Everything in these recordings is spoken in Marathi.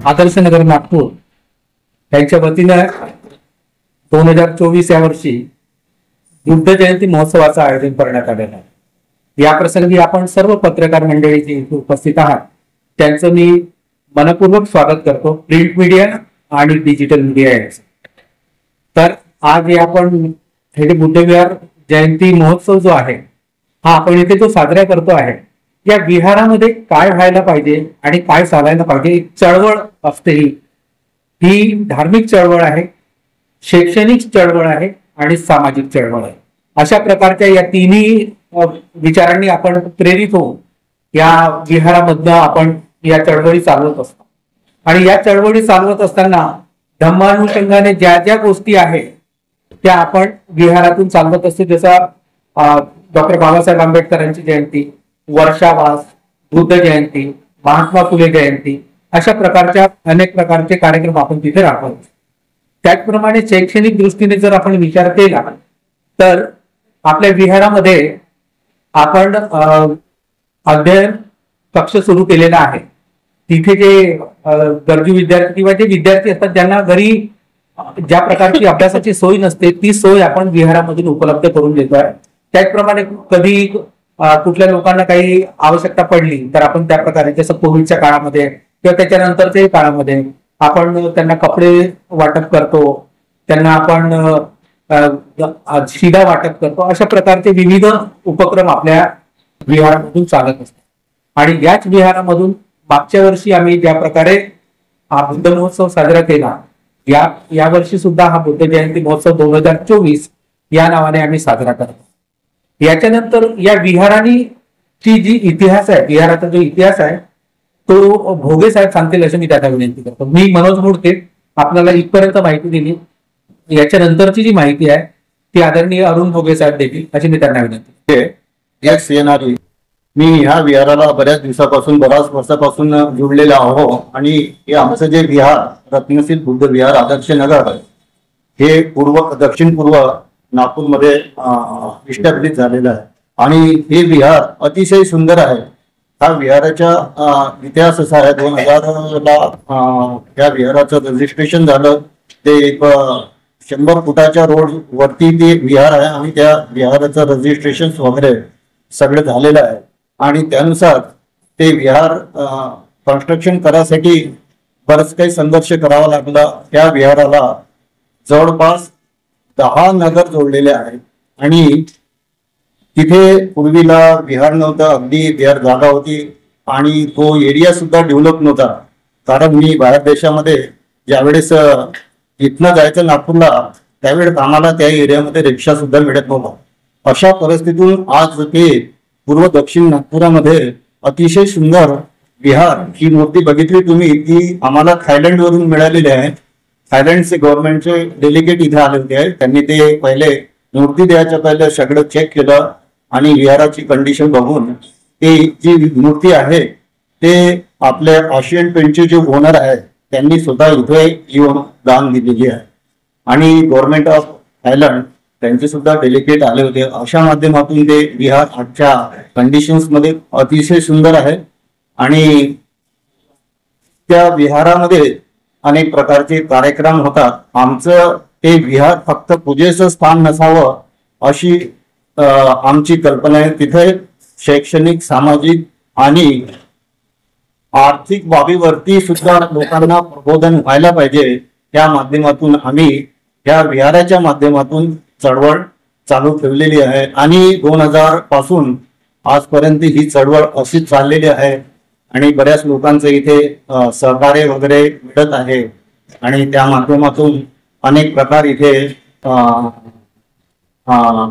आदर्श नगर नागपूर यांच्या वतीनं 2024 या वर्षी बुद्ध जयंती महोत्सवाचं आयोजन करण्यात आलेलं आहे। या प्रसंगी आपण सर्व पत्रकार मंडळी जी उपस्थित आहात त्यांचं मी मनपूर्वक स्वागत करतो, प्रिंट मीडिया आणि डिजिटल मीडिया यांचं। तर आज आपण हे बुद्ध विहार जयंती महोत्सव जो आहे हा आपण इथे जो साजरा करतो आहे, या विहारामध्ये काय व्हायला पाहिजे आणि काय चालायला पाहिजे, एक चळवळ असते। ही धार्मिक चळवळ आहे, शैक्षणिक चळवळ आहे आणि सामाजिक चळवळ आहे। अशा प्रकारच्या या तिन्ही विचारांनी आपण प्रेरित होऊन या विहारामधनं आपण या चळवळी चालवत असतो। आणि या चळवळी चालवत असताना धम्मानुषंगाने ज्या ज्या गोष्टी आहेत त्या आपण विहारातून चालवत असतो। जसा डॉक्टर बाबासाहेब आंबेडकरांची जयंती, वर्षावास, बुद्ध जयंती, महात्मा फुले जयंती, अशा प्रकारच्या अनेक प्रकारचे कार्यक्रम आपण तिथे राबवतो। त्याचप्रमाणे शैक्षणिक दृष्टीने जर आपण विचार केला तर आपल्या विहारामध्ये आपण अध्ययन कक्ष सुरू केलेला आहे। तिथे जे गरजू विद्यार्थी किंवा जे विद्यार्थी असतात ज्यांना घरी ज्या प्रकारची अभ्यासाची सोय नसते ती सोय आपण विहारामधून उपलब्ध करून देतो आहे। त्याचप्रमाणे कधी कुठल्या लोकांना काही आवश्यकता पडली तर आपण त्या प्रकारे जसं कोविडच्या काळामध्ये किंवा त्याच्यानंतरच्या काळामध्ये आपण त्यांना कपडे वाटप करतो, त्यांना आपण शिधा वाटप करतो। अशा प्रकारचे विविध उपक्रम आपल्या विहारामधून चालत असतात। आणि याच विहारामधून मागच्या वर्षी आम्ही ज्या प्रकारे हा बुद्ध महोत्सव साजरा केला, या वर्षी सुद्धा हा बुद्ध जयंती महोत्सव 2024 या नावाने आम्ही साजरा करतो। याच्यानंतर या विहाराची जी इतिहास आहे, विहाराचा जो इतिहास आहे तो भोगे साहेब सांगतील अशी मी त्यांना विनंती करतो। मी मनोज मुडके आपल्याला इथपर्यंत माहिती दिली, याच्यानंतरची जी माहिती आहे ती आदरणीय अरुण भोगे साहेब देतील अशी मी त्यांना विनंती। मी ह्या विहाराला बऱ्याच वर्षापासून जुडलेला आहो आणि हे आमचं जे विहार रत्नशील बुद्ध विहार आदर्श नगर हे दक्षिण पूर्व नागपूरमध्ये इस्टॅब्लिश झालेलं आहे आणि हे विहार अतिशय सुंदर आहे। हा विहाराचा इतिहास असा आहे, 2000ला या विहाराचं रजिस्ट्रेशन झालं। ते 100 फुटाच्या रोड वरती ते विहार आहे आणि त्या विहाराचं रजिस्ट्रेशन वगैरे सगळं झालेलं आहे आणि त्यानुसार ते विहार कन्स्ट्रक्शन करायसाठी बरंच काही संघर्ष करावा लागला। त्या विहाराला जवळपास 10 नगर जोडलेले आहेत आणि तिथे पूर्वीला विहार नव्हता, अगदी विहार जागा होती आणि तो एरिया सुद्धा डेव्हलप नव्हता। कारण मी बाहेर देशामध्ये ज्यावेळेस इथनं जायचं नागपूरला त्यावेळेस आम्हाला त्या एरियामध्ये रिक्षा सुद्धा मिळत नव्हता। अशा परिस्थितीतून आज ते पूर्व दक्षिण नागपुरामध्ये अतिशय सुंदर विहार, ही मूर्ती बघितली तुम्ही, ती आम्हाला थायलंड वरून मिळालेली आहे। थायलंडचे गव्हर्नमेंटचे डेलिगेट इथे आले होते, त्यांनी ते पहिले मूर्ती द्यायच्या पहिले सगळं चेक केलं आणि विहाराची कंडिशन बघून ते जी मूर्ती आहे ते आपले आशियन पेंटचे जे ओनर आहे त्यांनी सुद्धा इथे येऊन दान दिलेली आहे आणि गव्हर्नमेंट ऑफ थायलंड त्यांचे सुद्धा डेलिगेट आले होते। अशा माध्यमातून ते विहार आजच्या कंडिशन्स मध्ये अतिशय सुंदर आहे आणि त्या विहारामध्ये अनेक प्रकारचे कार्यक्रम होतात। आमचं ते विहार फक्त पूजेचं स्थान नसावं अशी आमची कल्पना आहे। तिथे शैक्षणिक, सामाजिक आणि आर्थिक बाबीवरती सुद्धा लोकांना प्रबोधन व्हायला पाहिजे। त्या माध्यमातून आम्ही या विहाराच्या माध्यमातून चळवळ चालू ठेवलेली आहे आणि 2000 पासून आजपर्यंत ही चळवळ अशीच चाललेली आहे आणि बऱ्याच लोकांचं इथे सहकार्य वगैरे मिळत आहे आणि त्या माध्यमातून अनेक प्रकार इथे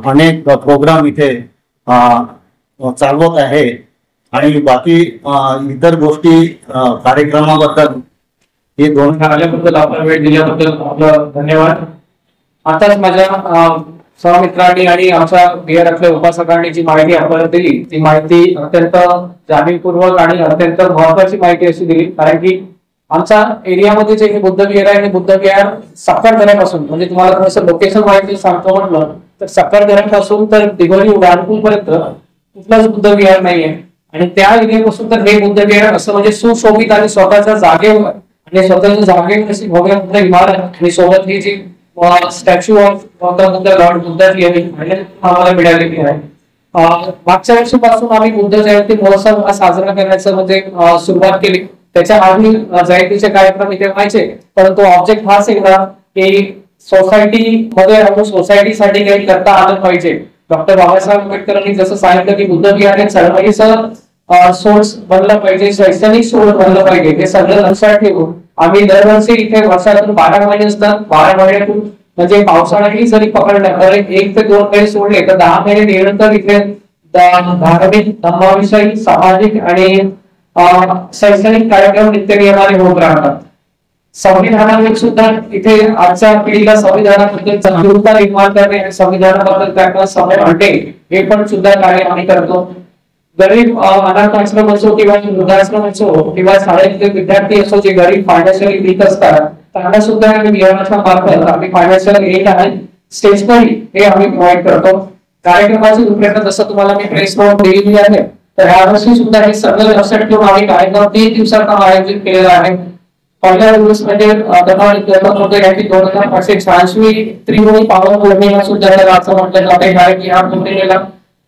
अनेक प्रोग्राम इथे चालवत आहे आणि बाकी इतर गोष्टी कार्यक्रमाबद्दल हे दोन आल्याबद्दल आपण वेळ दिल्याबद्दल आपलं धन्यवाद। आताच माझ्या सहमित्रांनी आणि आमच्या विहारातल्या उपासकांनी जी माहिती आपल्याला दिली ती माहिती अत्यंत जाणीवपूर्वक आणि अत्यंत महत्वाची माहिती अशी दिली, कारण की आमच्या एरियामध्ये जे बुद्ध विहार आहे हे बुद्ध विहार सक्करदऱ्यापासून, म्हणजे तुम्हाला थोडंसं लोकेशन माहिती सांगतो म्हटलं तर सक्करदऱ्यापासून तर दिघोली उड्डाणपूल पर्यंत कुठलाच बुद्ध विहार नाहीये आणि त्या एरियापासून तर हे बुद्ध विहार असं म्हणजे सुशोभित आणि स्वतःच्या जागेवर आणि स्वतःच्या जागेवर अशी भव्य मोठी इमारत आणि सोबत ही जी statue of Gautam Buddha lord बुद्धाची आम्हाला मिळालेली आहे. मागच्या वर्षीपासून आम्ही बुद्ध जयंती महोत्सव हा साजरा करण्याचं म्हणजे सुरुवात केली. त्याच्या आधी जयंतीचे कार्यक्रम इथे व्हायचे, परंतु ऑब्जेक्ट हाच एकदा की सोसायटी मध्ये राहून सोसायटीसाठी काही करता आलं पाहिजे. डॉक्टर बाबासाहेब आंबेडकरांनी जसं सांगितलं की बुद्ध विहार हे चळवळीचं सोर्स बनलं पाहिजे, शैक्षणिक सोर्स बनलं पाहिजे, हे सगळं लक्षात ठेवून आम्ही दरवर्षी इथे वर्षातून 12 महिने असतात, 12 महिन्यातून म्हणजे पावसाळ्यातही जरी पकडलं तर 1 ते 2 महिने सोडले तर 10 महिने निरंतर इथे धार्मिक, धर्मविषयी, सामाजिक आणि शैक्षणिक कार्यक्रम नित्यनियमाने होत राहतात. संविधानाने सुद्धा इथे आजच्या पिढीला संविधानाबद्दल जागरूकता निर्माण करणे आणि संविधानाबद्दल त्यांना समज आणणे हे पण सुद्धा कार्य आम्ही करतो. गरीब अनाथ आश्रम असो किंवा वृद्धाश्रम असो किंवा शाळेतले विद्यार्थी असो जे गरीब फायनान्शियली वीक असतात त्यांना सुद्धा विहाराच्या मार्फत आम्ही फायनान्शियल एड आणि स्टेशनरी हे आम्ही प्रोव्हाइड करतो. कार्यक्रमाची रूपरेखा जसं तुम्हाला मी प्रेस नोट दिलेली आहे, तर यावर्षी सुद्धा हे सगळं लक्षात ठेवून आम्ही कार्यक्रम 3 दिवसाचा आयोजित केलेला आहे. पहिल्या दिवस म्हणजे 2586वी त्रिवेणी पावन पौर्णिमा सुद्धा असं म्हटलं जाते, कारण की हा पौर्णिमेला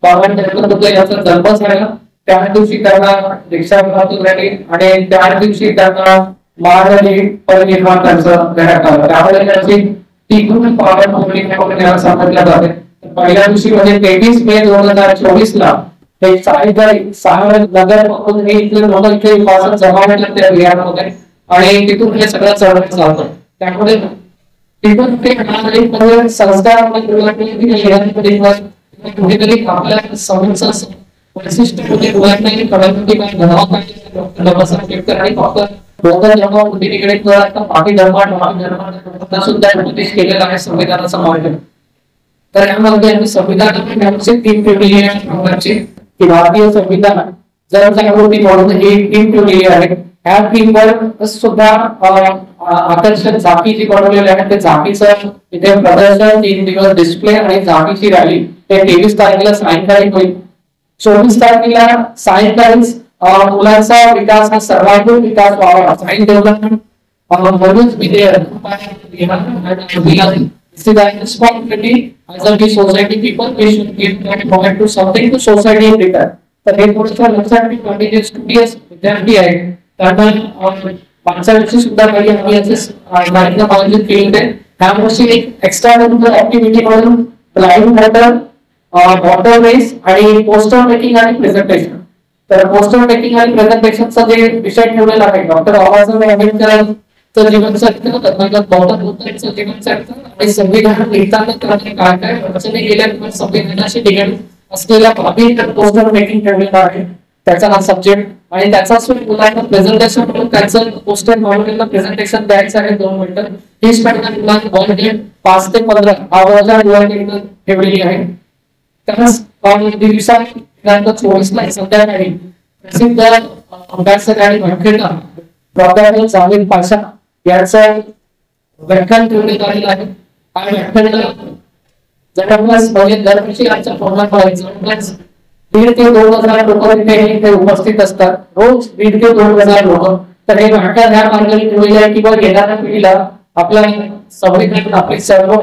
भगवान बुद्ध यांचा जन्म झाला. त्या दिवशी त्यांना दीक्षा प्राप्त झाली आणि त्या दिवशी त्यांना महाराणी परिनिर्वाण त्यांचं करण्यात आलं. त्यामुळे त्यांची त्रिवेणी पावन पौर्णिमा समजल्या जाते. पहिल्या दिवशी म्हणजे 23 मे 2024 ला हे नगर इथले लोक इथे जमा होतात त्या विहारामध्ये आणि तिथून हे सगळं चढवलं जातं. त्यामुळे तिथून ते संस्कार कुठेतरी आपल्या समाजाचं वैशिष्ट्य कुठे नाही कळत आणि फक्त बौद्ध धर्म मुलीकडे बाकी धर्मात सुद्धा उपदेश केलेला आहे संविधानाचा मार्ग. तर यामध्ये आम्ही संविधान 3 ठेवलेली आहे प्रकारची की भारतीय संविधान जनजागृती म्हणून ही टीम ठेवलेली आहे. ह्या टीमवर सुद्धा आकर्षक झाकी जी बनवलेली आहे ते झाकीचं इथे प्रदर्शन, 3 दिवस डिस्प्ले आणि झाकीची रॅली ते 23 तारखेला सायंकाळी होईल. 24 तारखेला सायंकाळी मुलांचा विकास हा सर्वांगीण विकास व्हावा, चाइल्ड डेव्हलपमेंट म्हणूनच society people we should give to something to society in return. तर हे थोडंसं लक्षात ठेवून जे स्टुडियस विद्यार्थी आहेत त्यांना मागच्या वर्षी सुद्धा काही आम्ही असे कार्यक्रम आयोजित केले होते. त्यावर्षी एक एक्स्ट्रा ऍक्टिव्हिटी म्हणून ब्लाइंड वॉटर रेस आणि पोस्टर मेकिंग आणि प्रेझेंटेशन. तर पोस्टर मेकिंग आणि प्रेझेंटेशनचा जे विषय ठेवलेला आहे डॉक्टर बाबासाहेब आंबेडकरांचं जीवनचरित्र, गौतम बुद्धांचं जीवनचरित्र आणि संविधान लिहिताना काय काय अडचणी गेल्या संविधानाशी निगडीत असलेल्या बाबी पोस्टर मेकिंग ठेवलेला आहे. त्याचा हा सब्जेक्ट आणि त्याचाच मुलांना प्रेझेंटेशन म्हणून त्याचं पोस्टर मॉडेलला प्रेझेंटेशन द्यायचं आहे 2 मिनिटं. ही स्पर्धा मुलांना 5 ते 15 आवाजात ठेवलेली आहे. त्याच दिवसात 24 ला संध्याकाळी प्रसिद्ध अभ्यासक आणि व्याख्याता डॉक्टर जावेद पाशा यांचं व्याख्यान ठेवण्यात आलेलं आहे. आणि व्याख्यानाला जवळपास म्हणजे दरवर्षी आमच्या प्रोग्राममध्ये जवळपास 1,500 ते 2,000 लोक इथे उपस्थित असतात. रोज 1,500 ते 2,000 लोक. तर हे व्याख्यान ह्या मार्गाने ठेवलेले आहे किंवा येणाऱ्या पिढीला आपल्या संविधान आपले सर्व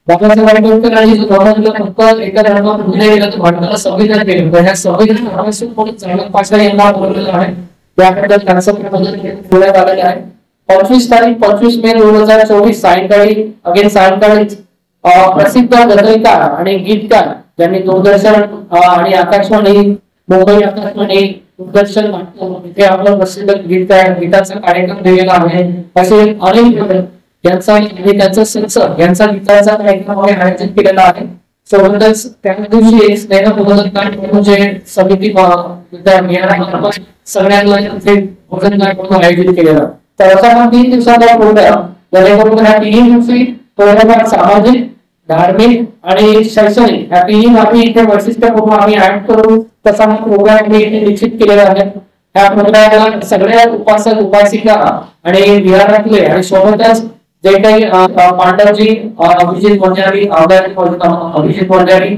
बाबासाहेब आंबेडकरांनी जो धर्म फक्त एका धर्मात गुन्हे गेला तो भारताला संविधान केलं. ह्या संविधान आवश्यक म्हणून जावेद पाशा यांना बोललेलं आहे. त्याबद्दल त्यांचं ठेवण्यात आलेलं आहे. 25 तारीख 25 मे 2024 सायंकाळी सायंकाळी प्रसिद्ध गझलकार आणि गीतकार ज्यांनी दूरदर्शन आणि आकाशवाणी, मुंबई आकाशवाणी, दूरदर्शन इथे आपला प्रसिद्ध गीताचा कार्यक्रम दिलेला आहे. असे अनेक यांचा आणि त्यांचा संच यांचा गीताचा कार्यक्रम आयोजित केलेला आहे. सोबतच त्या दिवशी एक स्नेह भोजनकार म्हणून जे समिती सगळ्यांना भोजनकार आयोजित केलेला. तर असा हा 3 दिवसाचा प्रोग्राम जेणेकरून ह्या 3 दिवशी थोडंफार सामाजिक, धार्मिक आणि शैक्षणिक या 3 बाबी इथे वैशिष्ट्यपूर्ण आम्ही ऍड करून तसा हा प्रोग्राम मी इथे निश्चित केलेला आहे. ह्या प्रोग्रामला सगळ्या उपासक उपासिका आणि विहारातले आणि सोबतच जे काही पांडवजी, अभिजित वंजारी, अभिजित वंजारी,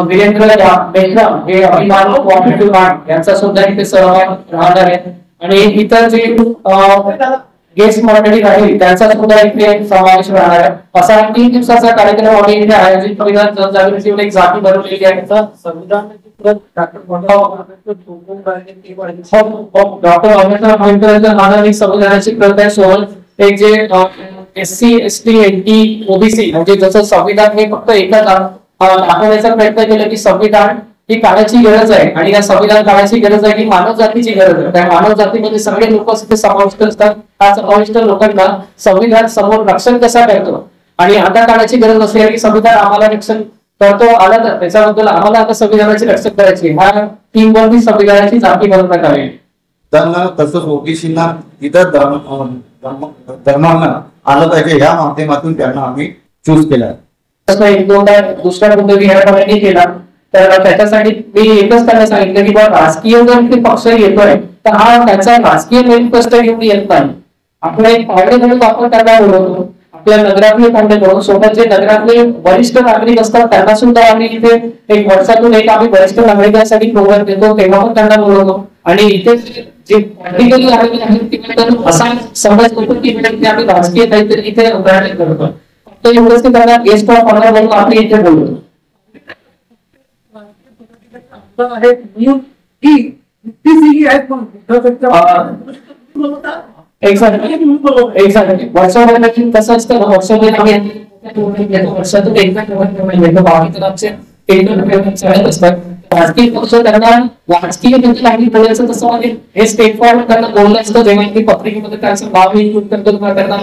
वीरेंद्र मेघराम हे अभिमान कोऑपरेटिव्ह बँक यांचा सुद्धा इथे सहभाग राहणार आहे. आणि इतर जे गेस्ट मंडळी राहील त्यांचा सुद्धा इथे समावेश राहणार आहे. असा 3 दिवसाचा कार्यक्रम आम्ही इथे आयोजित केला. जनजागृतीवर एक जाती बनवलेली आहे. संविधान डॉक्टर आंबेडकर आंबेडकरांच्या नावाने संविधानाची प्रत सोबत एक जे SC ST NT OBC म्हणजे जसं संविधान हे फक्त एकच दाखवण्याचा प्रयत्न केला की संविधान ही काळाची गरज आहे आणि या संविधान काळाची गरज आहे की मानव जातीची गरज आहे. त्या मानव जातीमध्ये सगळे लोक तिथे समाविष्ट असतात. त्या समाविष्ट लोकांना संविधान समोर रक्षण कसा करतो आणि आता काळाची गरज असली की संविधान आम्हाला रक्षण करतो आला तर त्याच्याबद्दल आम्हाला आता संविधानाची रक्षण करायची ह्या टीमवरती संविधानाची जाती बनवण्यात आली. त्यांना तसंच ओबीसींना इतर धर्मांना आलं पाहिजे ह्या माध्यमातून त्यांना आम्ही चूज केला. तसं एक दोनदा दुसऱ्या मुद्द्याने केला तर त्याच्यासाठी मी एकच त्यांना सांगितलं की बाबा राजकीय जर पक्ष येतोय तर हा त्याचा राजकीय कष्ट घेऊन येत नाही. आपला एक पावडे म्हणून आपण त्यांना बोलवतो. आपल्या नगरातले पावडे म्हणून सोबत जे नगरातले वरिष्ठ नागरिक असतात त्यांना सुद्धा आम्ही इथे एक वर्षातून एक आम्ही वरिष्ठ नागरिकांसाठी प्रोग्राम देतो तेव्हा पण त्यांना बोलवतो. आणि इथे जे पॉलिटिकली आहेत असा समज होतो की आम्ही राजकीय काहीतरी इथे उदाहरण करतो. फक्त एवढंच की त्यांना गेस्ट ऑफ ऑनर म्हणून आम्ही इथे बोलतो. वर्षामध्ये कसं असतं वर्षामध्ये वर्षातून असतात राजकीय पक्ष त्यांना राजकीय काही बोलायचं तसं हे स्टेट फॉर्म त्यांना बोललं असतं जेव्हा की पत्रिकेमध्ये त्यांचं नाव त्यांना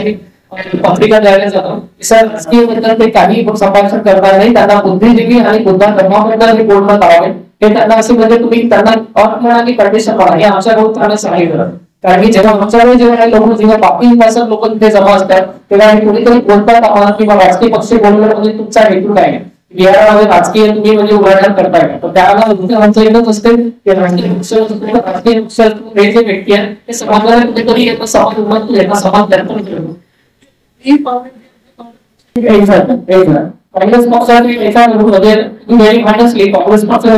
पत्रिका द्यायला जातो. राजकीय बद्दल ते काही संभाषण करणार नाही. त्यांना बुद्धिजीवी आणि बुद्ध धर्माबद्दल हे बोलण्यात आवे हे त्यांना असे म्हणजे तुम्ही त्यांना अट आणि कंडिशन म्हणा हे आमच्याकडून त्यांना सांगितलं. कारण की जेव्हा आमच्याकडे जेव्हा लोक जेव्हा बाकी लोक तिथे जमा असतात तेव्हा कोणीतरी बोलतात आम्हाला किंवा राजकीय पक्ष बोलणं म्हणजे तुमचा हेतू काय आहे बिहारमध्ये राजकीय तुम्ही म्हणजे उघडण्यात करताय तर त्याला आमचं एकच असते की राजकीय पक्ष हे जे व्यक्ती आहे ते समाजाला कुठेतरी येतं समाज उन्नत येतं समाज दर्पण करतो. काँग्रेस पक्षाने याच्यामध्ये काँग्रेस पक्षाने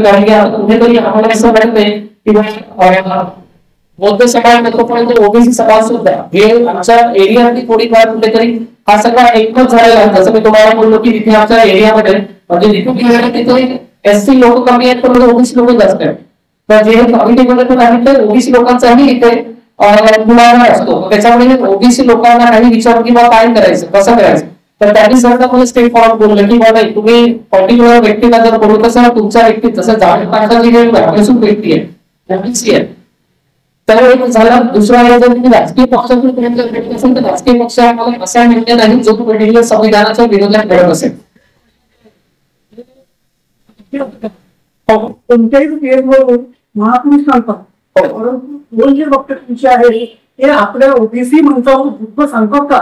कुठेतरी आम्हाला असं वाटत नाही की बौद्ध समाज पर्यंत ओबीसी समाज सुद्धा हे आमच्या एरियामध्ये थोडीफार कुठेतरी हा सगळा एकच झालेला आहे. जसं मी तुम्हाला बोललो की तिथे आमच्या एरियामध्ये म्हणजे तिथे SC लोक कमी आहेत पण ओबीसी लोक जास्त आहेत. तर जे कम्युनिटीमध्ये पण आहे तर ओबीसी लोकांचाही इथे मुलांना असतो. त्याच्यामुळे ओबीसी लोकांना काही विचार किंवा काय करायचं कसं करायचं तर त्यांनी सरकारमध्ये स्टेट फॉर्म बोललं की बाबा तुम्ही पर्टिक्युलर व्यक्तीला जर बोलत असाल तुमच्या व्यक्ती जसं झाडपाटाची जी व्यक्ती आहे ओबीसी आहे तर एक झाला. दुसरा जर तुम्ही राजकीय पक्षातून असेल तर राजकीय पक्ष आम्हाला असा निर्णय नाही जो पर्टिक्युलर संविधानाच्या विरोधात करत असेल. कोणत्याही महापुरुष सांगतात परंतु जे वक्तव्य तुमचे आहे हे आपल्या ओबीसी मंचावर दुःख सांगतात का?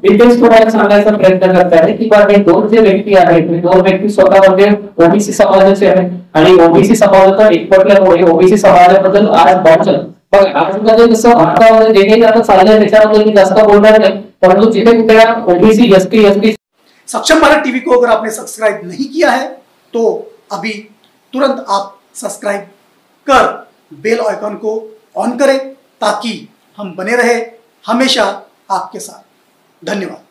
इथेच तुम्हाला सांगायचा प्रयत्न करताय की हे दोन जे व्यक्ती आहेत दोन व्यक्ती स्वतः म्हणजे ओबीसी समाजाचे आहेत आणि ओबीसी समाजाचा एकवटल्यामुळे ओबीसी समाजाबद्दल आज भाषण आजमध्ये कसं भारतामध्ये जे काही आता चाललंय त्याच्याबद्दल मी जास्त बोलणार नाही परंतु जिथे कुठे ओबीसी ST सक्षम भारत टीवी को अगर आपने सब्सक्राइब नहीं किया है तो अभी तुरंत आप सब्सक्राइब कर बेल आइकन को ऑन करें ताकि हम बने रहे हमेशा आपके साथ. धन्यवाद.